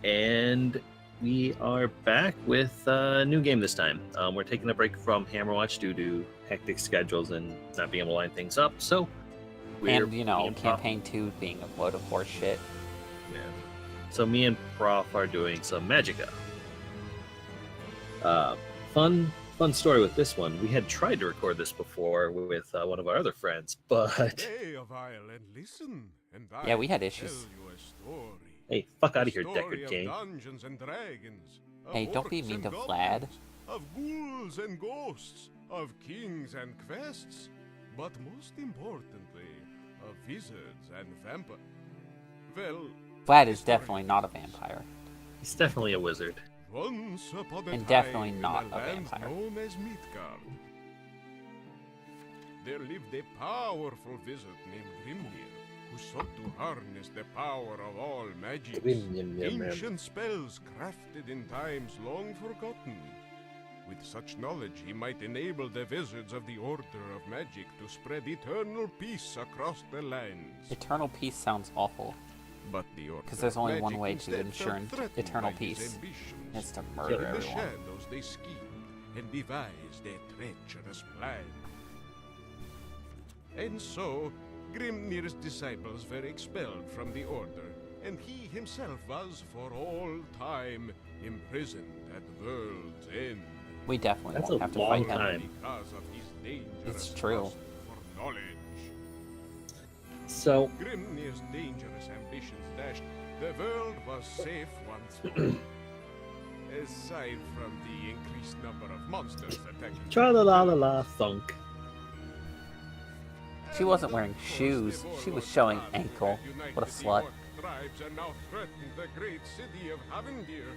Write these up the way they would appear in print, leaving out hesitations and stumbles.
And we are back with a new game this time. We're taking a break from Hammerwatch due to hectic schedules and not being able to line things up. So we're And, me and Prof- Campaign 2 being a load of horse shit. Yeah. So me and Prof are doing some Magicka. Fun story with this one. We had tried to record this before with one of our other friends, but Stay a while and listen, and Yeah, we had I'll issues. tell you a story. hey, fuck out of A here, story Deckard of King. Dungeons and dragons. Of Hey, don't be orcs mean and to goblins, Vlad. Of ghouls and ghosts, of kings and quests, but most importantly, of wizards and vampires. Well, Vlad is definitely not a vampire. He's definitely a wizard. once upon a And time definitely in not a a land vampire. known as Midgard, there lived a powerful wizard named Grimnir, who sought to harness the power of all magics, ancient spells crafted in times long forgotten. With such knowledge, he might enable the wizards of the Order of Magic to spread eternal peace across the lands. Eternal peace sounds awful. But the Order 'Cause there's of only Magic one way to instead ensure felt threatened eternal by his peace. ambitions. It's to In murder the everyone. shadows they schemed and devised a treacherous plan. And so, Grimnir's disciples were expelled from the Order, and he himself was, for all time, imprisoned at the world's end. We definitely That's won't a have to long fight him. time. Because of his dangerous It's true. lust for knowledge. So Grimnir's dangerous ambitions dashed. The world was safe once more. Aside from the increased number of monsters attacking. tra la la la la thunk. She wasn't wearing shoes. She was showing ankle. What a slut. Tribes and now threaten the great city of Havendir.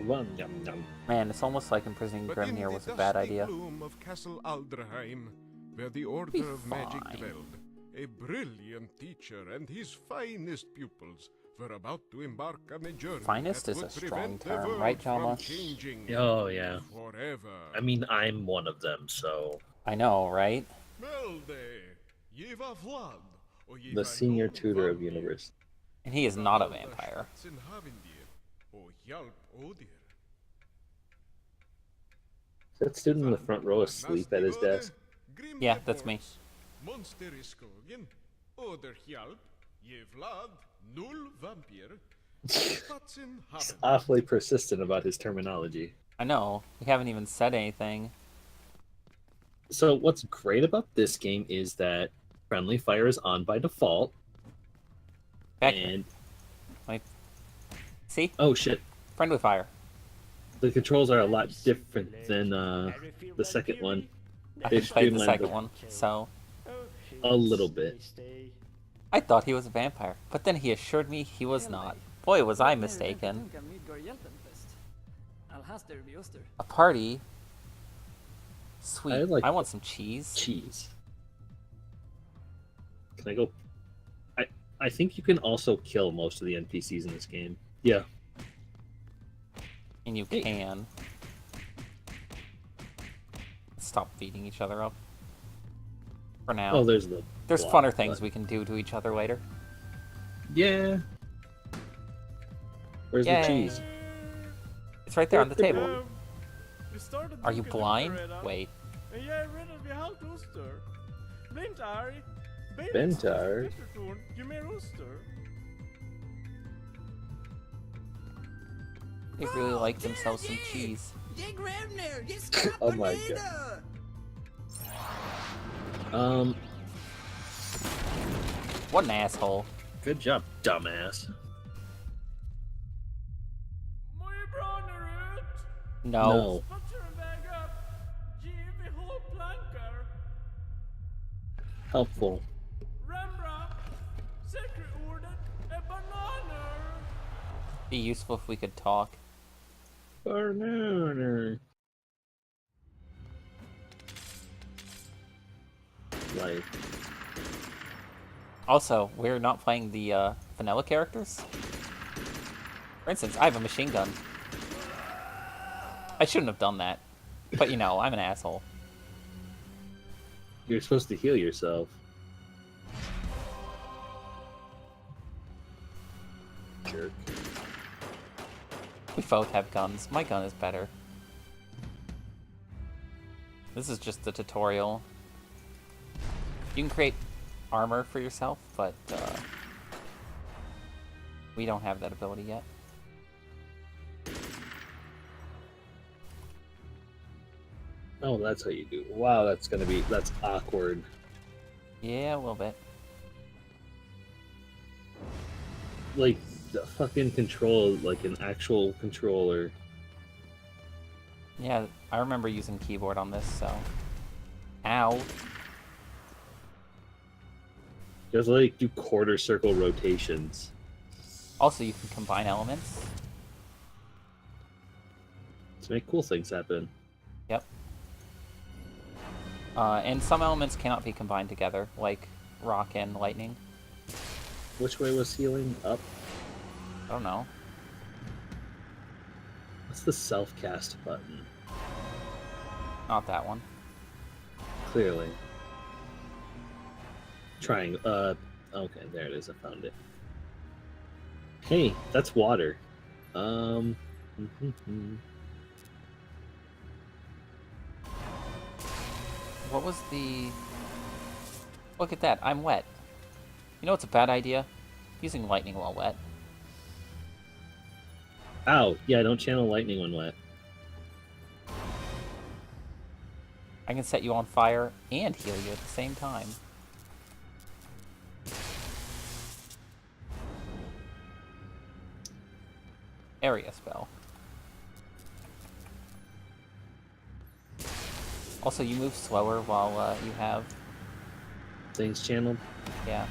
Yum, yum. Man, it's almost like imprisoning But in Grimnir the was a bad dusty idea. gloom of Castle Aldraheim, where the Be Order of Magic fine. dwelled, a brilliant teacher and his finest pupils were about to embark on a journey Finest that is a would strong prevent the term, world right, from Jama? changing Oh yeah. forever. I mean, I'm one of them, so I know, right? the senior tutor of universe. And he is not a vampire. Is that student in the front row asleep at his desk? Yeah, that's me. He's awfully persistent about his terminology. I know. We haven't even said anything. So what's great about this game is that friendly fire is on by default. Back here. And Like, see? oh shit, Friendly fire. the controls are a lot different than the second one. I They haven't played the streamlined second the- one, so A little bit. I thought he was a vampire, but then he assured me he was not. Boy, was I mistaken. A party? Sweet. I I like want some cheese. cheese. Can I go? I think you can also kill most of the NPCs in this game. Yeah. And you Hey. can. Stop beating each other up. For now. Oh, there's the. There's block, funner things but- we can do to each other later. Yeah. Where's Yay. the cheese? It's right there on the table. Are you blind? Wait. Bentar. They really like themselves some cheese. Oh my god. What an asshole. Good job, dumbass. No. Helpful. Be useful if we could talk. Banana. Like, Also, we're not playing the vanilla characters. For instance, I have a machine gun. I shouldn't have done that. But you know, I'm an asshole. you're supposed to heal yourself. Jerk. We both have guns. My gun is better. This is just the tutorial. You can create armor for yourself, but we don't have that ability yet. Oh, that's how you do. Wow, that's awkward. Yeah, a little bit. Like the fucking control, like an actual controller. Yeah, I remember using keyboard on this, so. Ow. You have to like do quarter circle rotations. Also, you can combine elements. To make cool things happen. Yep. And some elements cannot be combined together, like rock and lightning. Which way was healing? Up? I don't know. What's the self-cast button? Not that one. Clearly. Trying. Okay, there it is. I found it. Hey, that's water. What was the... Look at that, I'm wet. You know what's a bad idea? Using lightning while wet. Ow! Yeah, don't channel lightning when wet. I can set you on fire and heal you at the same time. Area spell. Also, you move slower while you have... Things channeled? Yeah.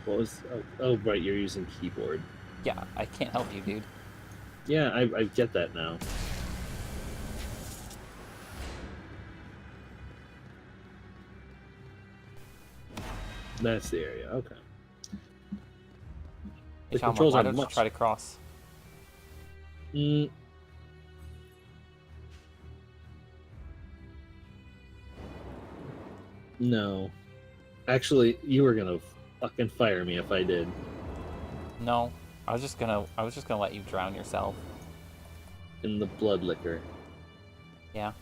What was... Oh, right, you're using keyboard. Yeah, I can't help you, dude. Yeah, I get that now. That's the area, okay. Hey, The Shyama, controls why are don't you much... try to cross? No. Actually, you were gonna fucking fire me if I did. No, I was just gonna let you drown yourself. In the blood liquor. Yeah.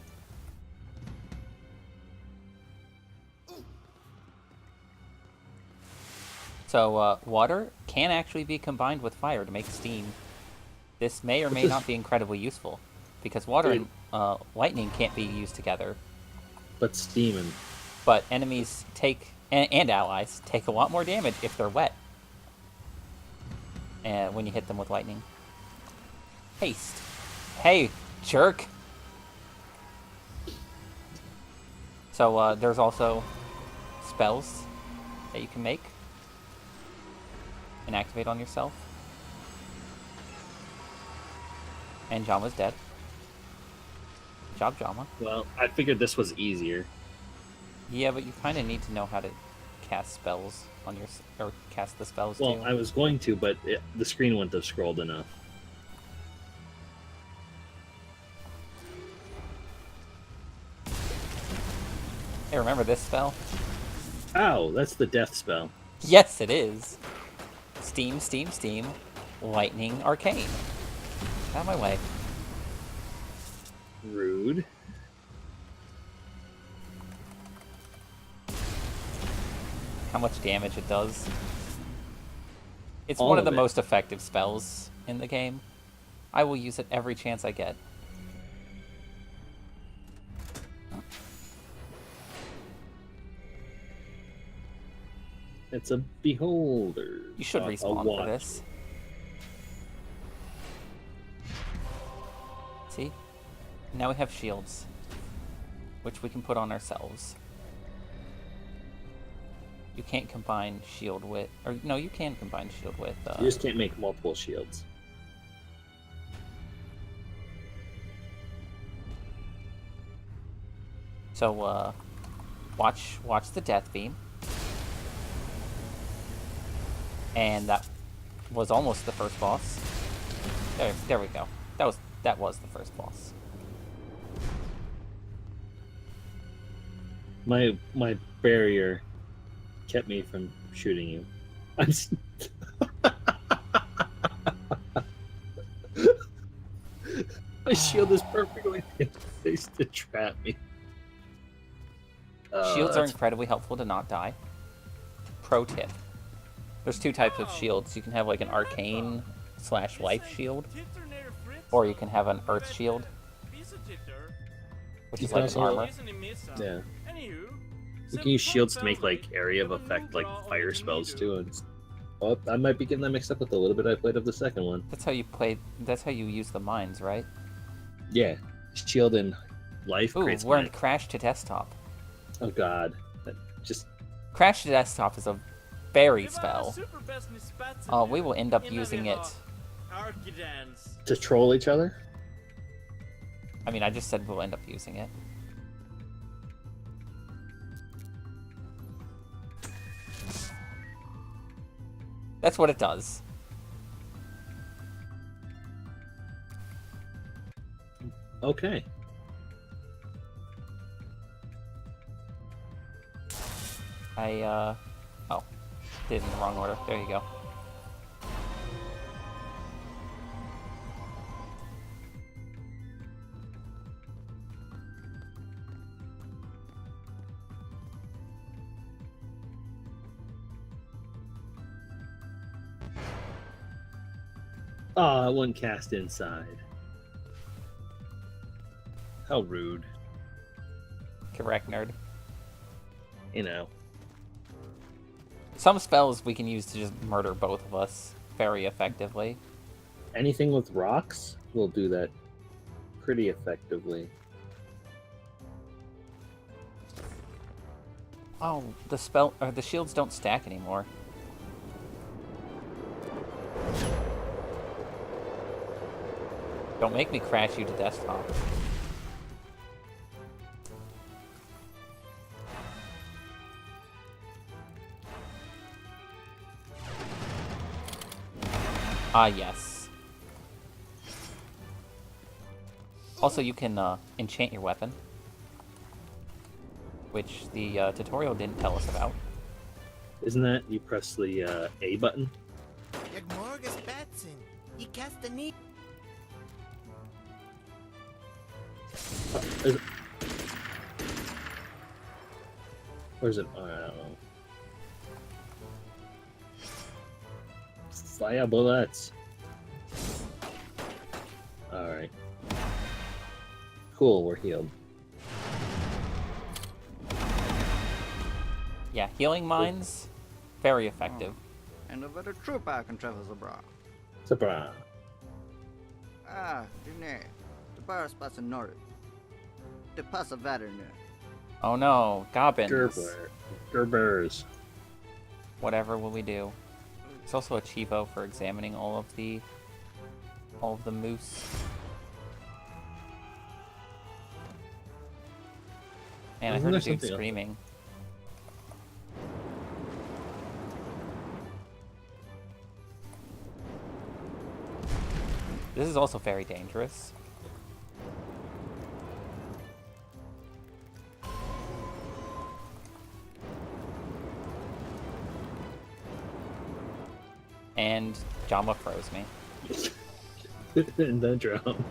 So, water can actually be combined with fire to make steam. This may or may not be incredibly useful, because water and lightning can't be used together. But steaming. But enemies take, and allies, take a lot more damage if they're wet. And when you hit them with lightning. Haste. Hey, jerk! So, there's also spells that you can make and activate on yourself. And Jama's dead. Good job, Jama. Well, I figured this was easier. Yeah, but you kind of need to know how to cast spells on your... or cast the spells, Well, too. I was going to, but the screen wouldn't have scrolled enough. Hey, remember this spell? Ow, that's the death spell. Yes, it is. Steam, steam, steam. Lightning, arcane. Out of my way. Rude. How much damage it does. It's All one of of the it. most effective spells in the game. I will use it every chance I get. It's a beholder. You should a respawn watch. for this. See? Now we have shields, which we can put on ourselves. You can't combine shield with... or no, you can combine shield with... You just can't make multiple shields. So, watch the death beam. And that was almost the first boss. There we go. That was the first boss. My barrier kept me from shooting you. I'm My shield is perfectly placed to trap me. Shields are incredibly helpful to not die. Pro tip. There's two types of shields. You can have like an arcane / life shield, or you can have an earth shield, which is like an armor. Yeah. You can use shields to make like area of effect, like fire spells too. And I might be getting that mixed up with a little bit I played of the second one. That's how you play. That's how you use the mines, right? Yeah, shield and life Ooh, creates we're in mine. Crash to Desktop. Oh god, that just Crash to Desktop is a fairy spell. We will end up using it. to troll each other. I mean, I just said we'll end up using it. That's what it does. Okay. Oh, did it in the wrong order. There you go. One cast inside. How rude. Correct, nerd. You know. Some spells we can use to just murder both of us very effectively. Anything with rocks will do that pretty effectively. Oh, the shields don't stack anymore. Don't make me crash you to desktop. Ah, yes. Also, you can enchant your weapon, which the tutorial didn't tell us about. Isn't that you press the A button? Or is it? I don't know. Fire bullets. Alright. Cool, we're healed. Yeah, healing mines, very effective. En över de trooper kan träffa så bra. Så bra. Du nej. Det bara spatsen norrut. Det passar värre nu. Oh no, goblins. Gerbers. Whatever will we do? There's also a cheevo for examining all of the moose. And I heard a dude screaming. This is also very dangerous. And Jama froze me. And then drown.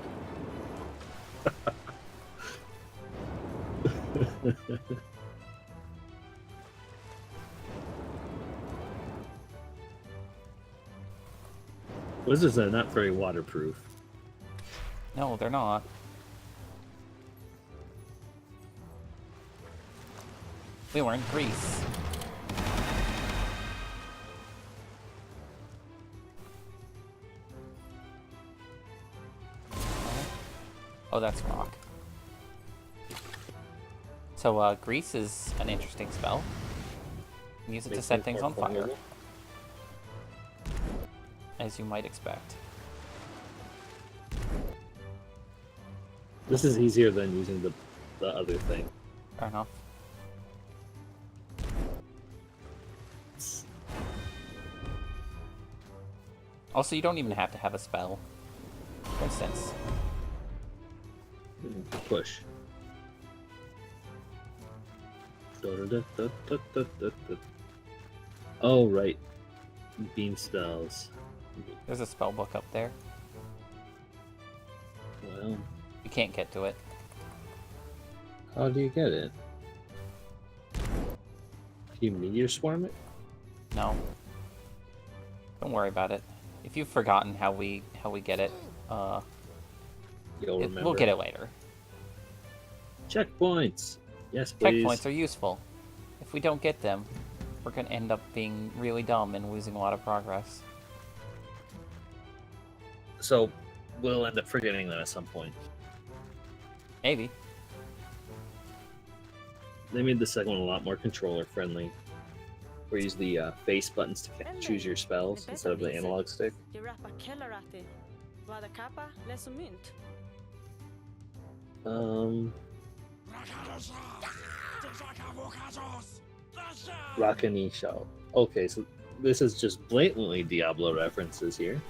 Wizards are not very waterproof. No, they're not. We were in Greece. Oh, that's rock. So, grease is an interesting spell. You can use it to set things on fire. As you might expect. This is easier than using the other thing. Fair enough. Also, you don't even have to have a spell. For instance. Push. Oh, right. Beam spells. There's a spell book up there. What? Well, You can't get to it. how do you get it? You meteor swarm it? No. Don't worry about it. If you've forgotten how we get it, You'll remember. we'll get it later. Checkpoints. Yes, please. Checkpoints are useful. If we don't get them, we're gonna end up being really dumb and losing a lot of progress. So we'll end up forgetting that at some point. Maybe. They made the second one a lot more controller friendly. We use the face buttons to choose your spells instead of the analog stick. Rakanisho. Okay, so this is just blatantly Diablo references here.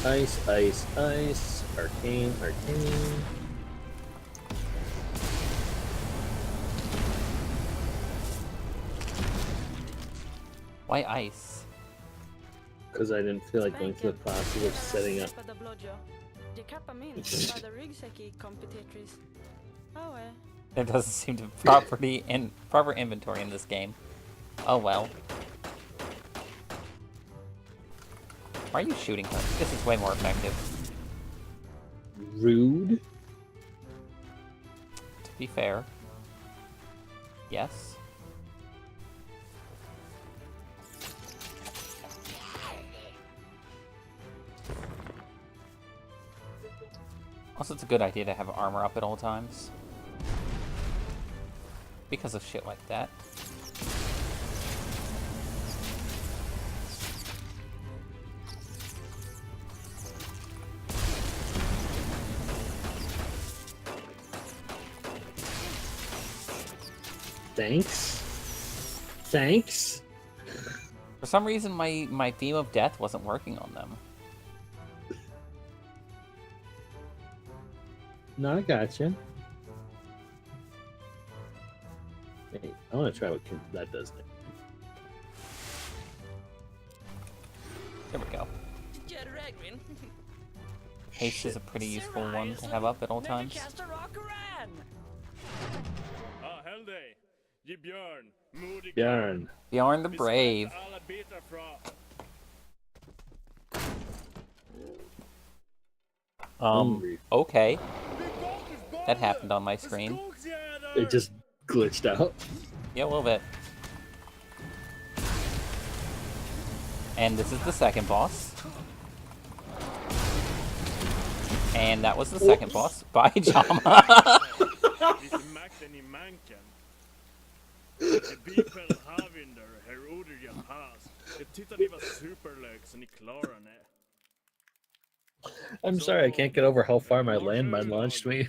Ice, ice, ice. Arcane, arcane. Why ice? Because I didn't feel like going through the process of setting up. There doesn't seem to be proper inventory in this game. Oh well. Why are you shooting her? This is way more effective. Rude. To be fair. Yes. Also, it's a good idea to have armor up at all times. Because of shit like that. Thanks. Thanks. For some reason, my theme of death wasn't working on them. No, I gotcha. Hey, I want to try what that does. There we go. Haste is a pretty useful one to have up at all times. Bjorn. Bjorn the Brave. Okay. That happened on my screen. It just glitched out. Yeah, a little bit. And this is the second boss. And that was the second boss. Bye, Jama. I'm sorry, I can't get over how far my landmine launched me.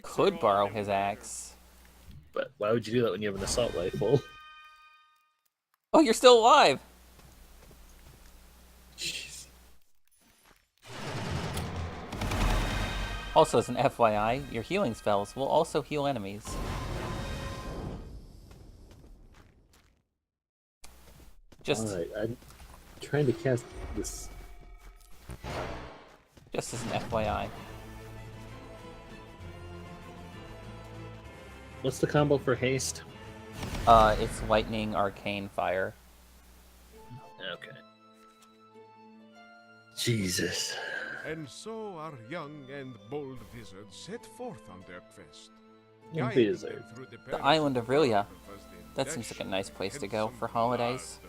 Could borrow his axe. But why would you do that when you have an assault rifle? Oh, you're still alive! Jeez. Also, as an FYI, your healing spells will also heal enemies. Just, Alright, I'm trying to cast this. just as an FYI. What's the combo for haste? It's lightning, arcane, fire. Okay. Jesus. And so our young and bold wizards set forth on their quest. Young guiding wizard. them through The island of Rilia. was the That seems like a nice place to dashing go and for holidays.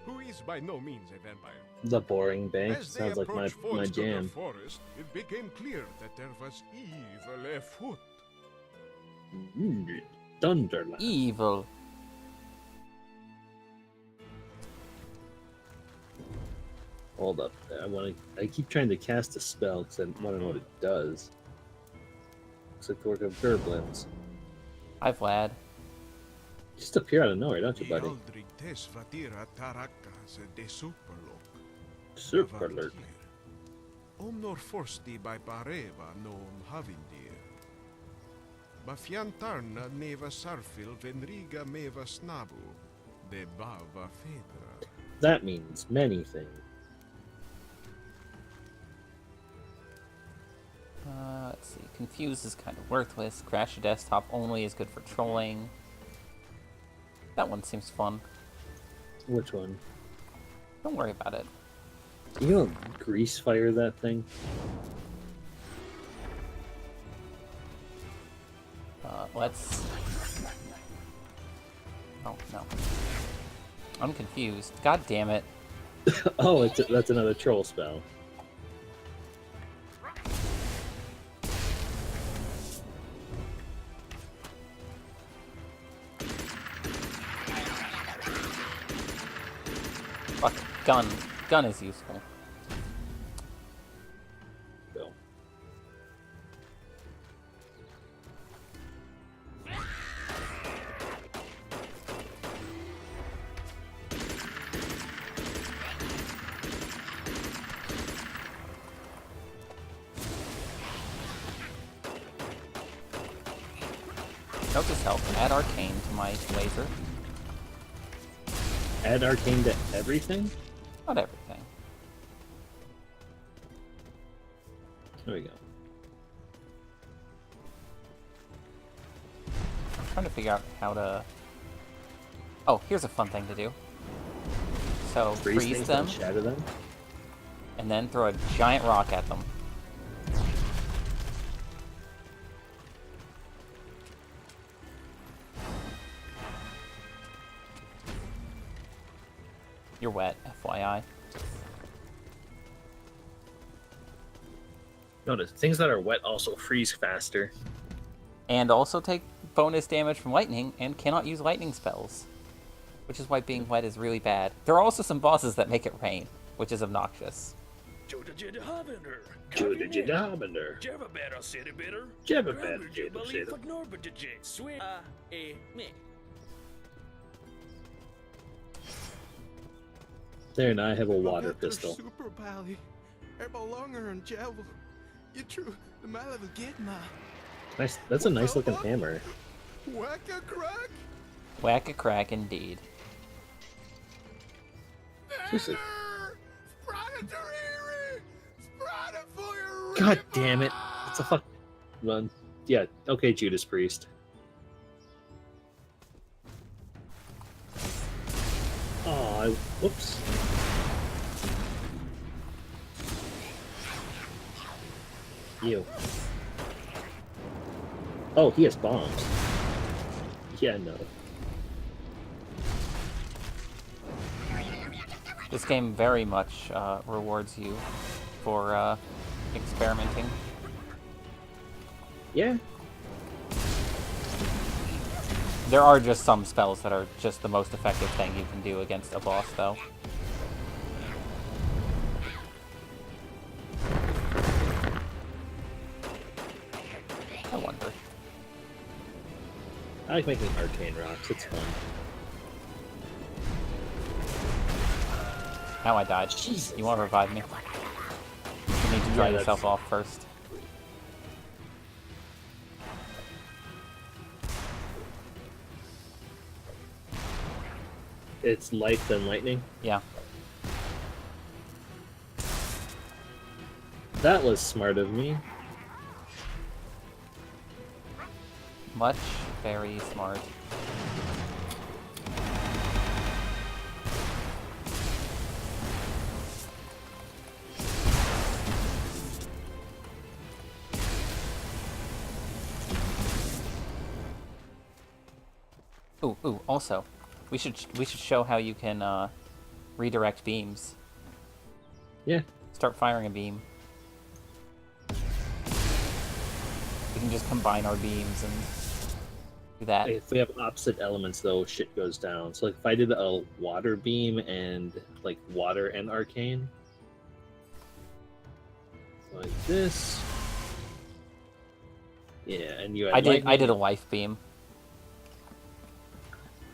Who is by no means a vampire. The boring bank As they sounds like my approached forth to the jam. forest, it became clear that there was evil afoot. Thunderland. Evil. Hold up. I keep trying to cast a spell because I want to know what it does. Looks like the work of Gerblins. Hi, Vlad. You just appear out of nowhere, don't you, buddy? Aldrig tes vatira tarakas de superlok. Super alert. Omnor forsti by pareva non havindir. Bafiantarna neva sarfil venriga meva snabu. De bava fedra. That means many things. Let's see. Confuse is kind of worthless. Crash a desktop only is good for trolling. That one seems fun. Which one? Don't worry about it. You know, grease fire that thing? Let's... Oh, no. I'm confused. God damn it. Oh, that's another troll spell. Fuck. Gun. Gun is useful. Go. Note this help. Add arcane to my laser. Add arcane to everything? Not everything. There we go. I'm trying to figure out how to... Oh, here's a fun thing to do. So, freeze them, and shatter them? and then throw a giant rock at them. You're wet, FYI. Notice, things that are wet also freeze faster. And also take bonus damage from lightning, and cannot use lightning spells. Which is why being wet is really bad. There are also some bosses that make it rain, which is obnoxious. There, now I have a water pistol. Super pally. Longer and Javel. You true the mal of get ma. Nice. That's a nice looking hammer. Whack a crack. Whack a crack indeed. Seriously. God damn it! It's a fuck run. Yeah. Okay, Judas Priest. Oh, whoops. You. Oh, he has bombs. Yeah, no. This game very much rewards you for experimenting. Yeah. There are just some spells that are just the most effective thing you can do against a boss, though. I wonder. I like making arcane rocks. It's fun. Now I died. Jesus. You want to revive me? You need to dry yourself off first. It's light then lightning. Yeah. That was smart of me. Much, very smart. Ooh, also, we should show how you can redirect beams. Yeah. Start firing a beam. We can just combine our beams and do that. If we have opposite elements, though, shit goes down. So, like, if I did a water beam and, like, water and arcane. Like this. Yeah, and you had I did a life beam.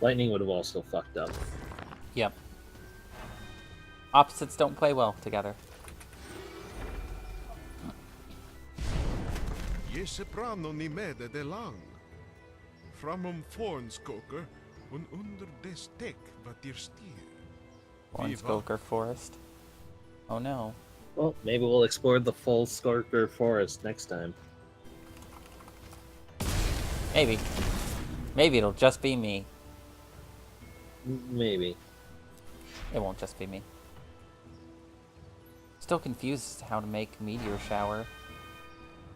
Lightning would have also fucked up. Yep. Opposites don't play well together. Je soprano ni mede de lang. Framom Fornskoker und under des Deck wat dir stier. Hornskulker Forest. Oh no. Well, maybe we'll explore the full Skorker forest next time. Maybe. Maybe it'll just be me. Maybe. It won't just be me. Still confused as to how to make meteor shower.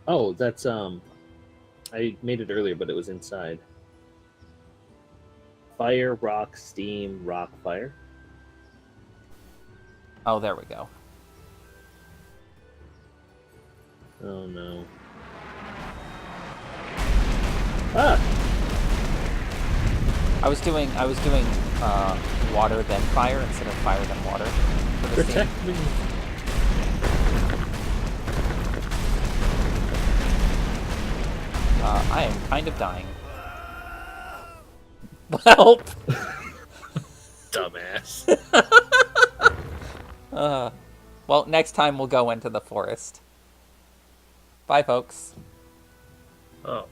Oh, that's I made it earlier, but it was inside. Fire, rock, steam, rock, fire. Oh, there we go. Oh no. Ah! I was doing water then fire instead of fire then water. For the Protect steam. me! I am kind of dying. Help! Dumbass. Well, next time we'll go into the forest. Bye, folks. Oh.